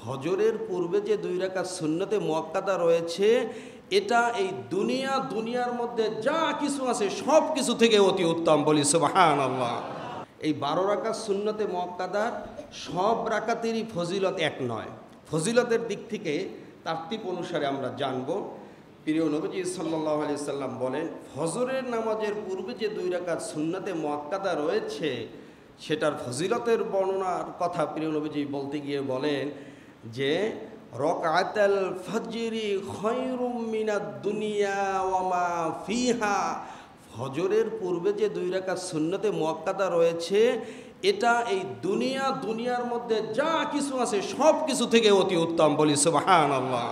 ফজরের পূর্বে যে 2 রাকাত সুন্নতে মুআক্কাদা রয়েছে, এটা এই দুনিয়ার মধ্যে যা কিছু আছে সব কিছু থেকে অতি উত্তম, বলি সুবহানাল্লাহ। এই 12 রাকাত সুন্নতে মুআক্কাদার সব রাকাতেরই ফজিলত এক নয়। ফজিলতের দিক থেকে তারতিব অনুসারে আমরা জানব। প্রিয় নবীজি সাল্লাল্লাহু আলাইহি সাল্লাম বলেন, ফজরের নামাজের পূর্বে যে 2 রাকাত সুন্নতে মুআক্কাদা রয়েছে সেটার ফজিলতের বর্ণনার কথা প্রিয় নবীজি বলতে গিয়ে বলেন যে রাকাতুল ফজরি খায়রুম মিনাদ দুনিয়া ওয়া মা ফিহা। ফজরের পূর্বে যে 2 রাকাত সুন্নতে মুআক্কাদা রয়েছে, এটা এই দুনিয়ার মধ্যে যা কিছু আছে সব কিছু থেকে অতি উত্তম, বলি সুবহানাল্লাহ।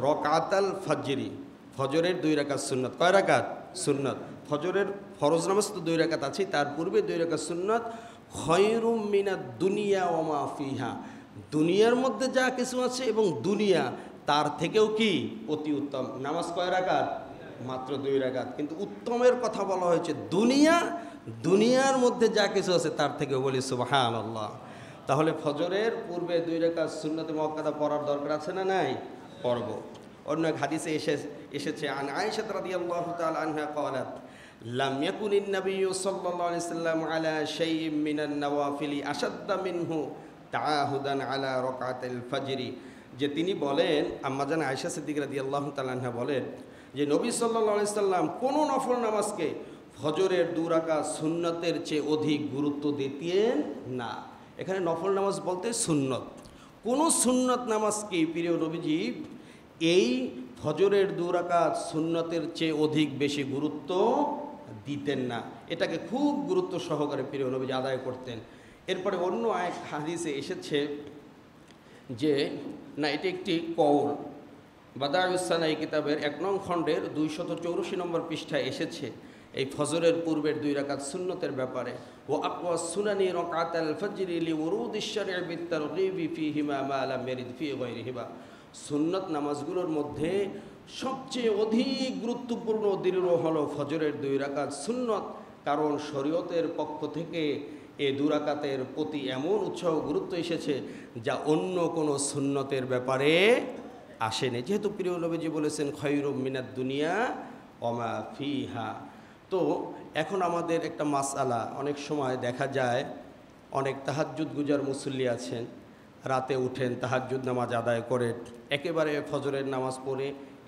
রাকাতুল ফজরি, ফজরের 2 রাকাত সুন্নত। কয় রাকাত? সুন্নত। ফজরের ফরজ নামাজ তো 2 রাকাত আছে, তার পূর্বে 2 রাকাত সুন্নত। খায়রুম মিনাদ দুনিয়া ওয়া মা ফিহা, দুনিয়ার মধ্যে যা কিছু আছে এবং দুনিয়া তার থেকেও কি অতি উত্তম। নামাজ কয় রাকাত? মাত্র 2 রাকাত, কিন্তু উত্তমের কথা বলা হয়েছে দুনিয়ার মধ্যে যা কিছু আছে তার থেকেও, বলি সুবহানাল্লাহ। তাহলে ফজরের পূর্বে 2 রাকাত সুন্নতে মুআক্কাদা পড়ার দরকার আছে না নাই? পড়ব। অন্য এক হাদিসে এসেছে আন আয়েশা রাদিয়াল্লাহু তাআলা আনহা ক্বালাত লাম ইয়াকুনিন নাবিয়্যু সাল্লাল্লাহু আলাইহি সাল্লাম আলা শাইইন মিনান নওয়াফিলি আশাদ্দা মিনহু তাআহুদান আলা রাকাতিল ফজরি। যে তিনি বলেন, আম্মাজান আয়েশা সিদ্দিকা রাদিয়াল্লাহু তাআলা আনহা বলেন যে নবী সাল্লাল্লাহু আলাইহি সাল্লাম কোনো নফল নামাজকে ফজরের 2 রাকাত সুন্নতের চেয়ে অধিক গুরুত্ব দিতেন না। এখানে নফল নামাজ বলতে সুন্নত, কোনো সুন্নত নামাজকে প্রিয় নবীজি এই ফজরের 2 রাকাত সুন্নতের চেয়ে অধিক বেশি গুরুত্ব দিতেন না। এটাকে খুব গুরুত্ব সহকারে প্রিয় নবীজি আদায় করতেন। এরপরে অন্য এক হাদিসে এসেছে যে না, এটি একটি কওল। বাদাউস সানা এই কিতাবের 1 নং খণ্ডের 284 নম্বর পৃষ্ঠায় এসেছে এই ফজরের পূর্বের 2 রাকাত সুন্নতের ব্যাপারে। ও আকওয়া সুনানি রাকাতুল ফজরি লিউরুদিশ শারঈ বিত-তারগীবি ফীহিমা মা লাম ইয়ারিদ ফী গায়রিহিমা। সুন্নত নামাজগুলোর মধ্যে সবচেয়ে অধিক গুরুত্বপূর্ণ দৃঢ় হলো ফজরের 2 রাকাত সুন্নত, কারণ শরীয়তের পক্ষ থেকে এই 2 রাকাতের প্রতি এমন উৎসাহ গুরুত্ব এসেছে যা অন্য কোনো সুন্নতের ব্যাপারে আসেনি। যেহেতু প্রিয় নবীজি বলেছেন খায়রুম মিনাদ দুনিয়া ওয়া মা ফিহা। তো এখন আমাদের একটা মাসআলা, অনেক সময় দেখা যায় অনেক তাহাজ্জুদ গুজার মুসল্লি আছেন, রাতে উঠেন, তাহাজ্জুদ নামাজ আদায় করে একেবারে ফজরের নামাজ পড়ে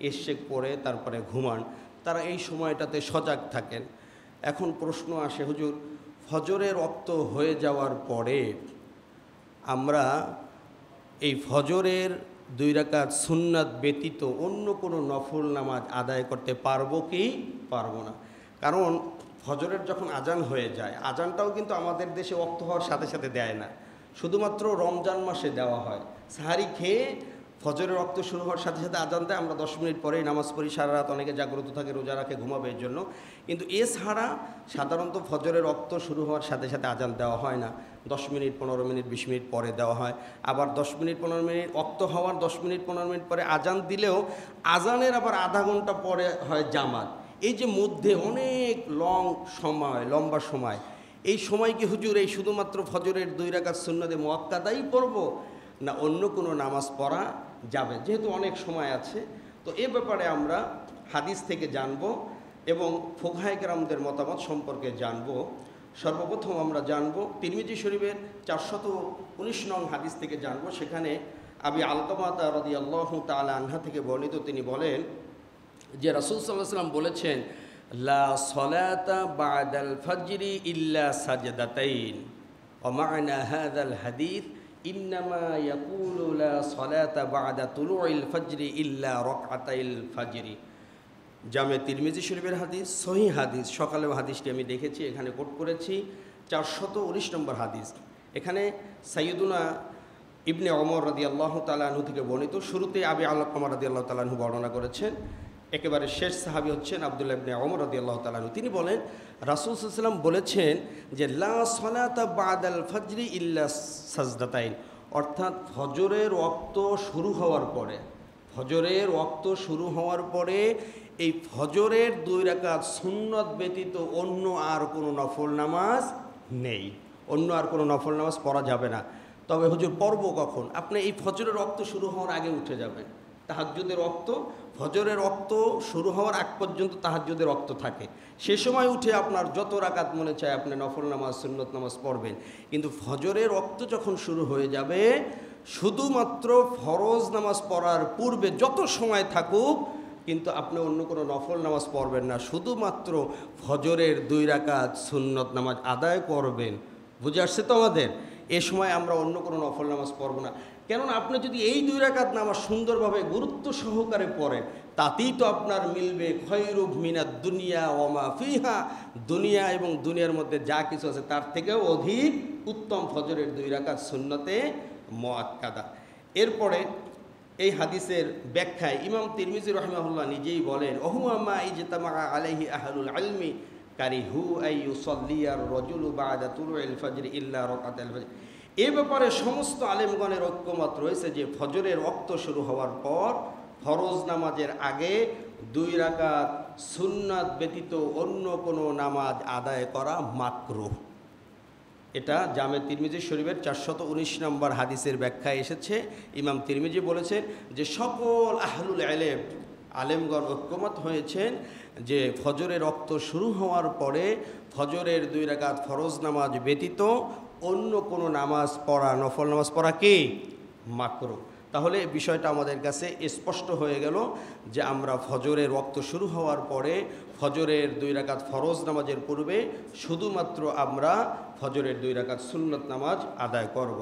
ইশরাক পড়ে তারপরে ঘুমান। তারা এই সময়টাতে সজাগ থাকেন। এখন প্রশ্ন আসে, হুজুর ফজরের ওয়াক্ত হয়ে যাওয়ার পরে আমরা এই ফজরের 2 রাকাত সুন্নাত ব্যতীত অন্য কোনো নফল নামাজ আদায় করতে পারবো কি পারবো না? কারণ ফজরের যখন আজান হয়ে যায়, আজানটাও কিন্তু আমাদের দেশে ওয়াক্ত হওয়ার সাথে সাথে দেয় না, শুধুমাত্র রমজান মাসে দেওয়া হয়। সাহারি খেয়ে ফজরের ওয়াক্ত শুরু হওয়ার সাথে সাথে আজান দেয়, আমরা 10 মিনিট পরেই নামাজ পড়ি, সারা রাত অনেকে জাগ্রত থাকে, রোজা রাখে, ঘুমাবে এর জন্য। কিন্তু এছাড়া সাধারণত ফজরের ওয়াক্ত শুরু হওয়ার সাথে সাথে আজান দেওয়া হয় না, 10 মিনিট 15 মিনিট 20 মিনিট পরে দেওয়া হয়। আবার 10 মিনিট 15 মিনিট ওয়াক্ত হওয়ার 10 মিনিট 15 মিনিট পরে আজান দিলেও আজানের আবার আধা ঘন্টা পরে হয় জামাত। এই যে মধ্যে অনেক লম্বা সময়, এই সময় কি হুজুর এই শুধুমাত্র ফজরের 2 রাকাত সুন্নতে মুআক্কাদাই পড়ব, না অন্য কোনো নামাজ পড়া যাবে? যেহেতু অনেক সময় আছে, তো এ ব্যাপারে আমরা হাদিস থেকে জানব এবং ফুকহায়ে কেরামদের মতামত সম্পর্কে জানব। সর্বপ্রথম আমরা জানব তিরমিজি শরীফের 419 নং হাদিস থেকে জানব। সেখানে আবি আলকামা রাদিয়াল্লাহু তাআলা আনহা থেকে বর্ণিত, তিনি বলেন যে রাসূল সাল্লাল্লাহু আলাইহি ওয়াসাল্লাম বলেছেন, লা সলাতা বা'দাল ফজরি ইল্লা সাজদাতাইন। ওয়া মা'না হাযাল হাদিস ইন্নামা ইয়াকুলু লা সলাতা বা'দা তুলুইল ফজরি ইল্লা রাকআতাইল ফজরি। জামে তিরমিজি শরীফের হাদিস, সহিহ হাদিস, সকালেও হাদিসটি আমি দেখেছি, এখানে কোট করেছি, 419 নম্বর হাদিস। এখানে সাইয়্যিদুনা ইবনে ওমর রাদিয়াল্লাহু তাআলা আনহু থেকে বর্ণিত। শুরুতে আবি আলকামা রাদিয়াল্লাহু তাআলা আনহু বর্ণনা করেছেন, একেবারে শেষ সাহাবী হচ্ছেন আব্দুল্লাহ ইবনে ওমর রাদিয়াল্লাহু তাআলা আনহু। তিনি বলেন রাসূল সাল্লাল্লাহু আলাইহি ওয়াসাল্লাম বলেছেন যে লা সলাতা বা'দাল ফজরি ইল্লা সাজদাতাইন, অর্থাৎ ফজরের ওয়াক্ত শুরু হওয়ার পরে এই ফজরের 2 রাকাত সুন্নত ব্যতীত অন্য আর কোনো নফল নামাজ নেই, অন্য আর কোনো নফল নামাজ পড়া যাবে না। তবে হুজুর পর্ব কখন? আপনি এই ফজরের রক্ত শুরু হওয়ার আগে উঠে যাবেন। তাহাজ্জুদের রক্ত, ফজরের রক্ত শুরু হওয়ার আগ পর্যন্ত তাহাজ্জুদের রক্ত থাকে। সে সময় উঠে আপনার যত রাকাত মনে চায় আপনি নফল নামাজ, সুন্নত নামাজ পড়বেন। কিন্তু ফজরের রক্ত যখন শুরু হয়ে যাবে, শুধুমাত্র ফরজ নামাজ পড়ার পূর্বে যত সময় থাকুক কিন্তু আপনি অন্য কোনো নফল নামাজ পড়বেন না, শুধুমাত্র ফজরের 2 রাকাত সুন্নত নামাজ আদায় করবেন। বুঝে আসছে তো আমাদের? এ সময় আমরা অন্য কোনো নফল নামাজ পড়ব না। কেননা আপনি যদি এই 2 রাকাত নামাজ সুন্দরভাবে গুরুত্ব সহকারে পড়েন, তাতেই তো আপনার মিলবে খয়রুব মিনাদ দুনিয়া ওয়া মা ফিহা, দুনিয়া এবং দুনিয়ার মধ্যে যা কিছু আছে তার থেকেও অধিক উত্তম ফজরের 2 রাকাত সুন্নতে মুআক্কাদা। এরপরে এই হাদিসের ব্যাখ্যায় ইমাম তিরমিজি রাহিমাহুল্লাহ নিজেই বলেন, ওহুয়া মা ইজতামা আলাইহি আহলুল ইলমি কারিহু আই ইউসাল্লিয়ার রাজুলু বা'দা তুলুইল ফজর ইল্লা রাকাতাল ফজর। এ ব্যাপারে সমস্ত আলেমগণের ঐক্যমত রয়েছে যে ফজরের ওয়াক্ত শুরু হওয়ার পর ফরজ নামাজের আগে 2 রাকাত সুন্নাত ব্যতীত অন্য কোনো নামাজ আদায় করা মাকরুহ। এটা জামে তিরমিজি শরীফের 419 নম্বর হাদিসের ব্যাখ্যায় এসেছে। ইমাম তিরমিজি বলেছেন যে সকল আহলুল ইলম আলেমগণ ঐক্যমত হয়েছেন যে ফজরের রক্ত শুরু হওয়ার পরে ফজরের 2 রাকাত ফরজ নামাজ ব্যতীত অন্য কোনো নামাজ পড়া, নফল নামাজ পড়া কি মাকরুহ। তাহলে বিষয়টা আমাদের কাছে স্পষ্ট হয়ে গেল যে আমরা ফজরের রক্ত শুরু হওয়ার পরে ফজরের 2 রাকাত ফরজ নামাজের পূর্বে শুধুমাত্র আমরা ফজরের 2 রাকাত সুন্নত নামাজ আদায় করব।